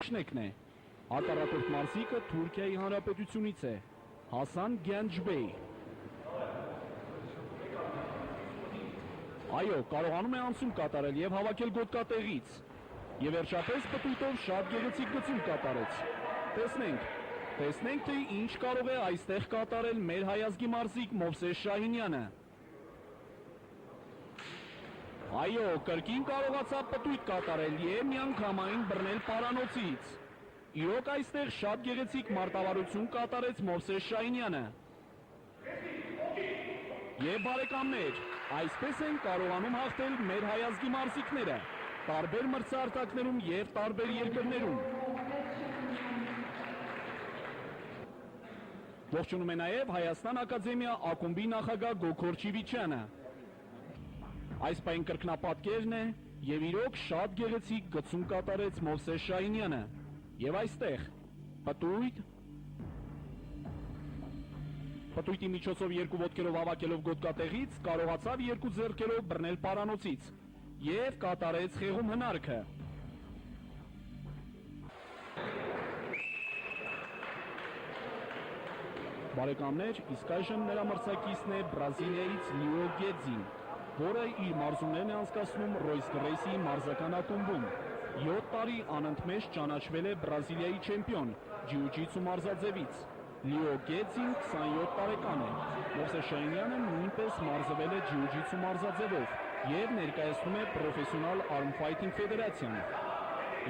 Շնեկն է։ Հակառակորդ մարզիկը Թուրքիայի Հանրապետությունից է։ Հասան Գենջբեյ։ Այո, կարողանում է անցում կատարել եւ հավաքել գոտկատեղից։ Եվ վերջապես պտույտով շատ գեղեցիկ գծում կատարեց։ Տեսնենք թե ինչ կարող է այստեղ կատարել մեր հայազգի մարզիկ Մովսես Շահինյանը։ Այո, կրկին կարողացավ պտույտ կատարել եւ միանգամայն բռնել պարանոցից։ Իրոք այստեղ շատ գեղեցիկ մարտավարություն կատարեց Մովսես Շահինյանը։ Եվ բարեկամներ, այսպես են կարողանում հաղթել մեր հայազգի մարզիկները տարբեր մրցաշարերում եւ տարբեր երկրներում։ Ողջունում է նաեւ Հայաստան ակադեմիա ակումբի նախագահ Գոքոր Չիվիչյանը։ Այս պայն կրկնապատկերն է եւ իրոք շատ գեղեցիկ գծում կատարեց Մովսես Շահինյանը։ Եվ այստեղ պտույտի միջոցով երկու ոտքերով հավաքելով գոտկատեղից կարողացավ երկու ձեռքերով բռնել պարանոցից եւ կատարեց խեղում հնարքը։ Բարեկամներ, իսկ այժմ նրա մրցակիցն է Բրազիլիայից Լիո Գեդզին, որը իր մարզումներն է անցկացնում Rolls Royce-ի մարզական ակումբում։ 7 տարի անընդմեջ ճանաչվել է Բրազիլիայի չեմպիոն ջիու-ջիտսու մարզաձևից։ Լիո Գեդզին 27 տարեկան է։ Մովսես Շահինյանը նույնպես մարզվել է ջիու-ջիտսու մարզաձևով եւ ներկայացնում է պրոֆեսիոնալ Arm Fighting Ֆեդերացիան։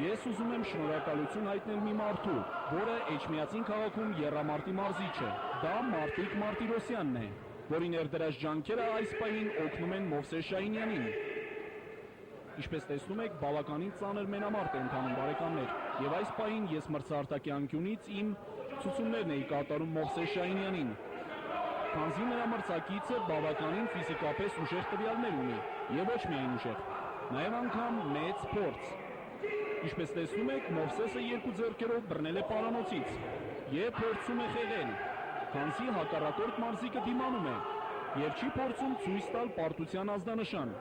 Ես ուզում եմ շնորհակալություն հայտնել մի մարդու, որը Էջմիածին քաղաքում եռամարտի մարզիչ է։ Դա Մարտիկ Մարտիրոսյանն է, որի ներդրած ջանքերը այս պահին օգնում են Մովսես Շահինյանին։ Ինչպես տեսնում եք, բավականին ծանր մենամարտ է ընթանում բարեկամներ, եւ այս պահին ես մրցարտակի անկյունից իմ ցուցումներն էի կատարում Մովսես Շահինյանին։ Քանզի նրա մրցակիցը բավականին ֆիզիկապես ուժեղ տվյալներ ունի, եւ ոչ միայն ուժեղ, նաեւ անգամ մեծ փորձ։ Ինչպես տեսնում եք, Մովսեսը երկու ձեռքերով բռնել է պարանոցից եւ փորձում է խեղել, քանզի հակառակորդ մարզիկը դիմանում է եւ չի փորձում ցույց տալ պարտության ազդանշան։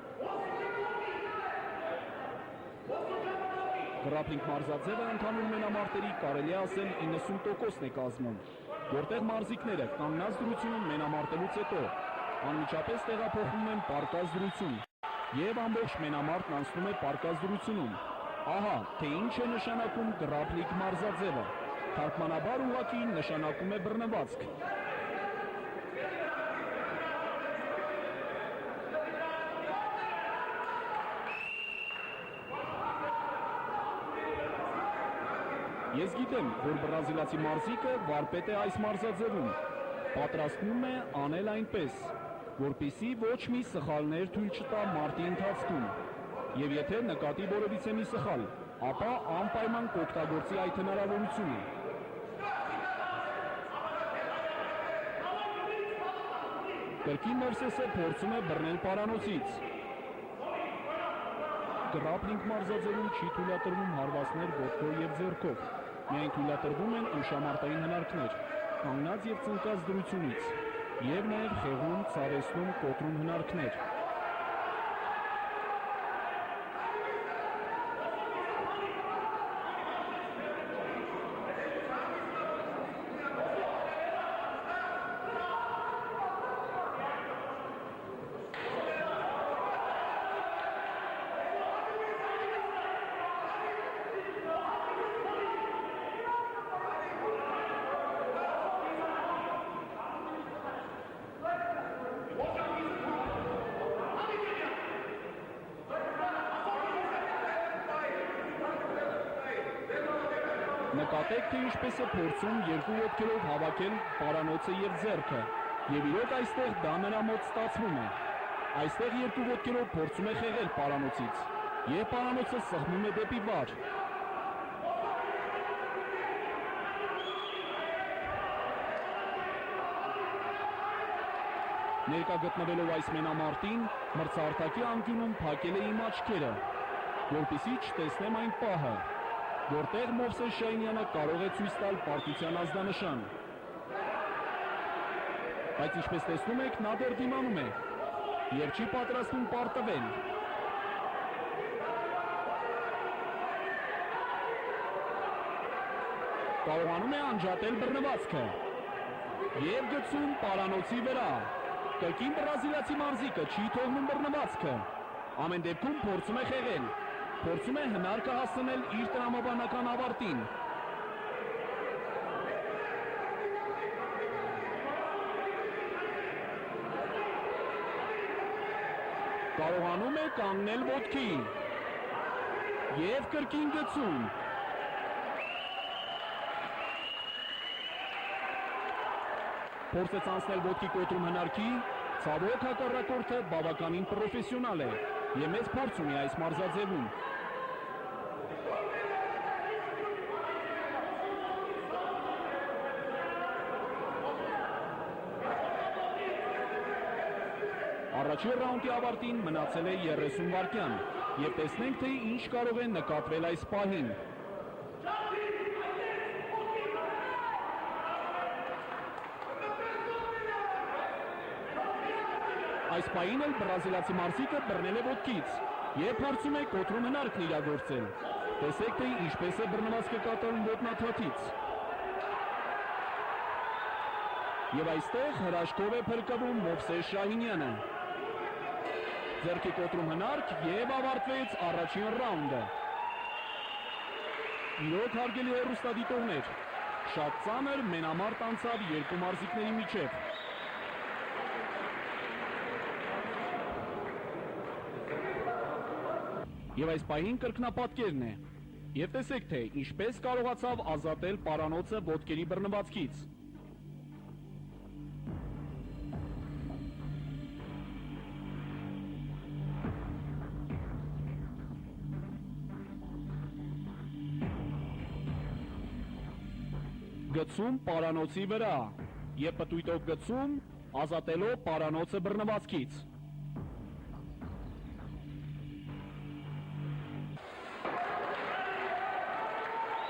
Գրապլինգ մարզաձևը ընդհանուր մենամարտերի կարելի ասել 90%-ն է կազմում, որտեղ մարզիկները կանգնած դրությունում մենամարտելուց հետո անմիջապես տեղափոխվում են պարկած դրություն եւ ամբողջ մենամարտն անցնում է պարկած դրությունում։ Ահա, թե ինչ է նշանակում գրապլինգ մարզաձևը։ Թարգմանաբար ուղղակի նշանակում է բռնվածք։ Ես գիտեմ, որ բրազիլացի մարզիկը վարպետ է այս մարզաձևում, պատրաստվում է անել այնպես, որպեսզի ոչ մի սխալներ թույլ չտա մարտի ընթացքում, եւ եթե նկատի որևիցե մի սխալ, ապա անպայման կօգտագործի այդ հնարավորությունը։ Կրկին Մովսեսը փորձում է բռնել պարանոցից։ Գրապլինգ մարզաձևում չի թույլատրվում հարվածներ ոտքով եւ ձեռքով։ Միայն թույլատրվում են ըմբշամարտային հնարքներ, կանգնած եւ ծնկած դրությունից, եւ նաեւ խեղում, ցարեցնում, կոտրում հնարքներ։ Նկատեք, թե ինչպես է փորձում երկու ոտքերով հավաքել պարանոցը եւ ձեռքը, եւ իրոք այստեղ դա նրա մոտ ստացվում է։ Այստեղ երկու ոտքերով փորձում է խեղել պարանոցից, եւ պարանոցը սեղմում է դեպի վար։ Ներկա գտնվելով այս մենամարտին, մրցարտակի անկյունում փակել է իմ աչքերը, որպեսզի չտեսնեմ այն պահը, որտեղ Մովսես Շահինյանը կարող է ցույց տալ պարտության ազդանշան։ Բայց ինչպես տեսնում եք, նա դեռ դիմանում է եւ չի պատրաստվում պարտվել։ կարողանում է անջատել բռնվածքը եւ գցում պարանոցի վրա։ Կրկին բրազիլացի մարզիկը չի թողնում բռնվածքը։ Ամեն դեպքում փորձում է խեղել։ Փորձում է հնարքը հասցնել իր տրամաբանական ավարտին։ Կարողանում է կանգնել ոտքի եւ կրկին գցում։ Փորձեց անցնել ոտքի կոտրում հնարքի, ցավոք հակառակորդը բավականին պրոֆեսիոնալ է եւ մեծ փորձ ունի այս մարզաձևում։ Առաջին ռաունդի ավարտին մնացել է 30 վայրկյան եւ տեսնենք թե ինչ կարող է նկատվել այս պահին։ Այս պահին էլ բրազիլացի մարզիկը բռնել է ոտքից եւ փորձում է կոտրում հնարքն իրագործել։ Տեսեք թե ինչպես է բռնվածքը կատարում ոտնաթաթից։ Եվ այստեղ հրաշքով է փրկվում Մովսես Շահինյանը։ Ձեռքի կոտրում հնարք եւ ավարտվեց առաջին ռաունդը։ Իրոք հարգելի հեռուստադիտողներ, շատ ծանր մենամարտ անցավ երկու մարզիկների միջև։ Եվ այս պահին կրկնապատկերն է։ Եվ տեսեք թե ինչպես կարողացավ ազատել պարանոցը ոտքերի բռնվածքից։ Գցում պարանոցի վրա եւ պտույտով գցում ազատելով պարանոցը բռնվածքից։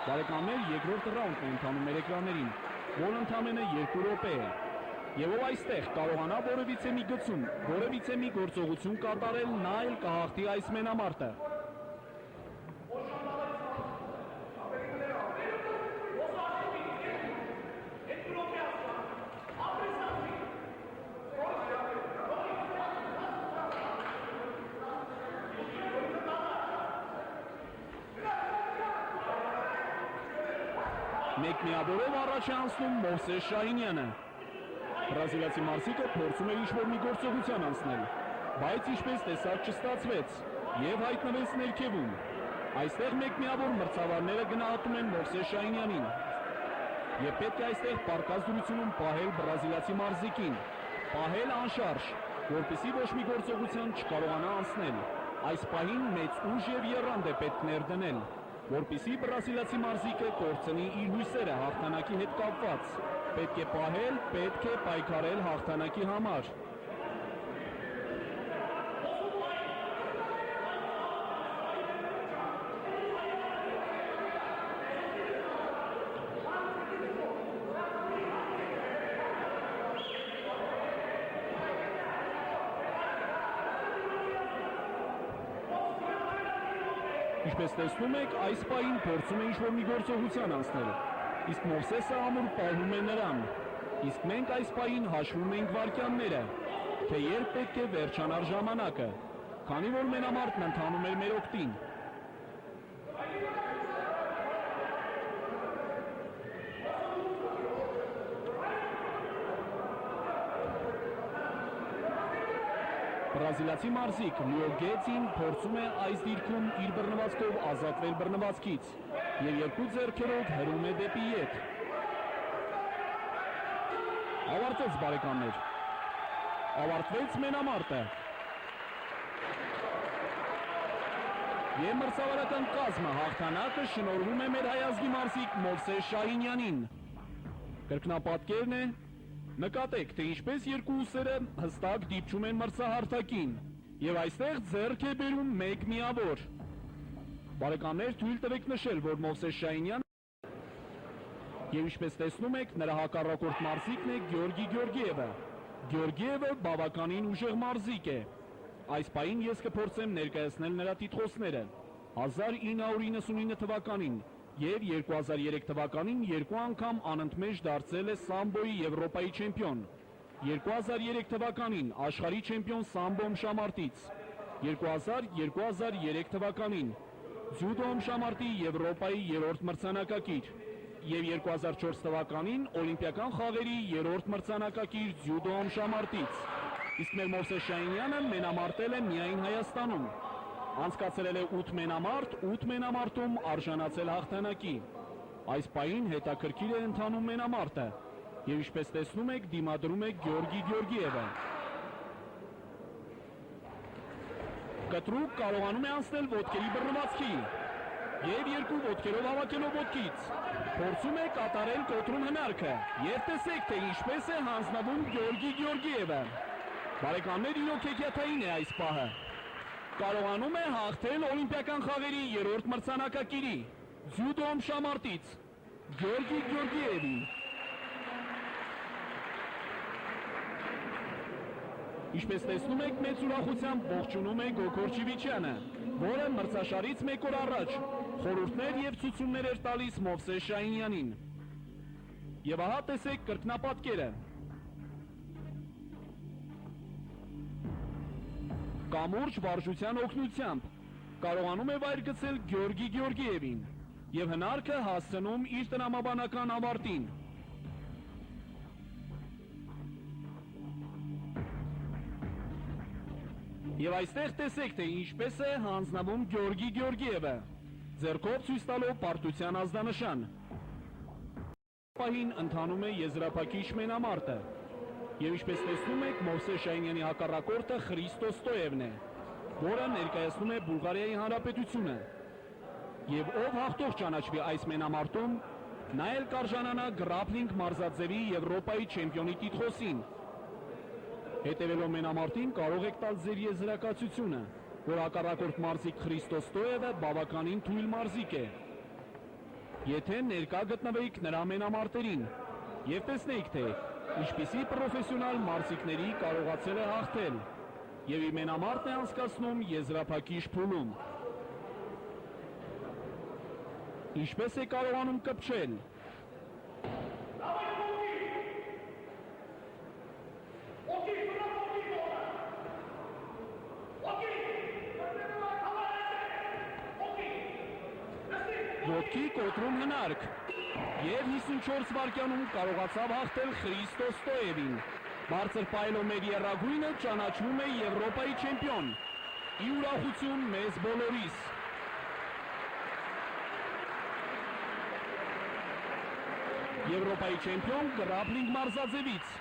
Բարեկամներ, երկրորդ ռաունդն է ընթանում մեր էկրաններին, որը ընդամենը 2 րոպե է։ Եվ ով այստեղ կարողանա որևիցե մի գցում, որևիցե մի գործողություն կատարել, նա էլ կհաղթի այս մենամարտը։ Մեկ միավորով առաջ է անցնում Մովսես Շահինյանը։ Բրազիլացի մարզիկը փորձում է ինչ-որ մի գործողության անցնել, բայց ինչպես տեսակ չստացվեց եւ հայտնվեց ներքևում։ Այստեղ մեկ միավոր մրցավարները գնահատում են Մովսես Շահինյանին։ Եվ պետք է այստեղ պարկած դրությունում պահել բրազիլացի մարզիկին, պահել անշարժ, որպեսզի ոչ մի գործողության չկարողանա անցնել։ Այս պահին մեծ ուժ եւ եռանդ է պետք ներդնել, որպեսզի բրազիլացի մարզիկը կորցնի իր հույսերը հաղթանակի հետ կապված։ Պետք է պահել, պետք է պայքարել հաղթանակի համար։ Ինչպես տեսնում եք, այս պահին փորձում է ինչ-որ մի գործողության անցնել, իսկ Մովսեսը ամուր պահում է նրան, իսկ մենք այս պահին հաշվում ենք վայրկյանները, թե երբ պետք է վերջանար ժամանակը, քանի որ մենամարտն ընթանում էր մեր օգտին։ Բրազիլացի մարզիկ Լիո Գեցին փորձում է այս դիրքում իր բռնվածքով ազատվել բռնվածքից եւ երկու ձեռքերով հրում է դեպի ետ։ Ավարտվեց բարեկամներ։ Ավարտվեց մենամարտը։ Եվ մրցավարական կազմը հաղթանակը շնորհվում է մեր հայազգի մարզիկ Մովսես Շահինյանին։ Կրկնապատկերն է։ Նկատեք, թե ինչպես երկու ուսերը հստակ դիպչում են մրցահարթակին եւ այստեղ ձեռք է բերում մեկ միավոր։ Բարեկամներ, թույլ տվեք նշել, որ Մովսես Շահինյանը եւ ինչպես տեսնում եք, նրա հակառակորդ մարզիկն է Գյորգի Գյորգիևը։ Գյորգիևը բավականին ուժեղ մարզիկ է։ Այս պահին ես կփորձեմ ներկայացնել նրա տիտղոսները։ 1999 թվականին Եվ 2003 թվականին երկու անգամ անընդմեջ դարձել է սամբոյի Եվրոպայի չեմպիոն։ 2003 թվականին աշխարհի չեմպիոն սամբո ըմբշամարտից։ 2000-2003 թվականին ձյուդո ըմբշամարտի Եվրոպայի 3-րդ մրցանակակիր եւ 2004 թվականին օլիմպիական խաղերի 3-րդ մրցանակակիր ձյուդո ըմբշամարտից։ Իսկ մեր Մովսես Շահինյանը մենամարտել է միայն Հայաստանում։ Անցկացրել է 8 մենամարտ, 8 մենամարտում արժանացել հաղթանակի։ Այս պահին հետաքրքիր է ընթանում մենամարտը եւ ինչպես տեսնում եք դիմադրում է Գյորգի Գյորգիևը։ Կտրուկ կարողանում է անցնել ոտքերի բռնվածքի եւ երկու ոտքերով հավաքելով ոտքից փորձում է կատարել կոտրում հնարքը եւ տեսեք թե ինչպես է հանձնվում Գյորգի Գյորգիևը։ Բարեկամներ, իրոք հեքիաթային է այս պահը։ Կարողանում է հաղթել օլիմպիական խաղերի 3-րդ մրցանակակիրի ձյուդո ըմբշամարտից Գյորգի Գյորգիևին։ Ինչպես տեսնում եք, մեծ ուրախությամբ ողջունում է Գոգոր Չիվիչյանը, որը մրցաշարից մեկ օր առաջ խորհուրդներ եւ ցուցումներ էր տալիս Մովսես Շահինյանին։ Եվ ահա տեսեք կրկնապատկերը։ Կամուրջ վարժության օգնությամբ կարողանում է վայր գցել Գյորգի Գյորգիևին եւ հնարքը հասցնում իր տրամաբանական ավարտին։ Եվ այստեղ տեսեք թե ինչպես է հանձնվում Գյորգի Գյորգիևը, ձեռքով ցույց տալով պարտության ազդանշան։ Պահին ընթանում է եզրափակիչ մենամարտը։ Եվ ինչպես տեսնում եք, Մովսես Շահինյանի հակառակորդը Խրիստոս Ստոևն է, որը ներկայացնում է Բուլղարիայի Հանրապետությունը։ Եվ ով հաղթող ճանաչվի այս մենամարտում, նա էլ կարժանանա գրապլինգ մարզաձևի Եվրոպայի չեմպիոնի տիտղոսին։ Հետևելով մենամարտին կարող եք տալ ձեր եզրակացությունը, որ հակառակորդ մարզիկ Խրիստոս Ստոևը բավականին թույլ մարզիկ է։ Եթե ներկա գտնվեիք նրա մենամարտերին եւ տեսնեիք թե ինչպիսի պրոֆեսիոնալ մարզիկների կարողացել է հաղթել եւ իր մենամարտն է անցկացնում եզրափակիչ փուլում։ Ինչպես է կարողանում կպչել։ Ոտքի կոտրում հնարք եւ 54 վայրկյանում կարողացավ հաղթել Խրիստոս Ստոևին։ Բարձր պայելով մեր եռագույնը ճանաչվում է Եվրոպայի չեմպիոն։ Ի ուրախություն մեզ բոլորիս։ Եվրոպայի չեմպիոն գրապլինգ մարզաձևից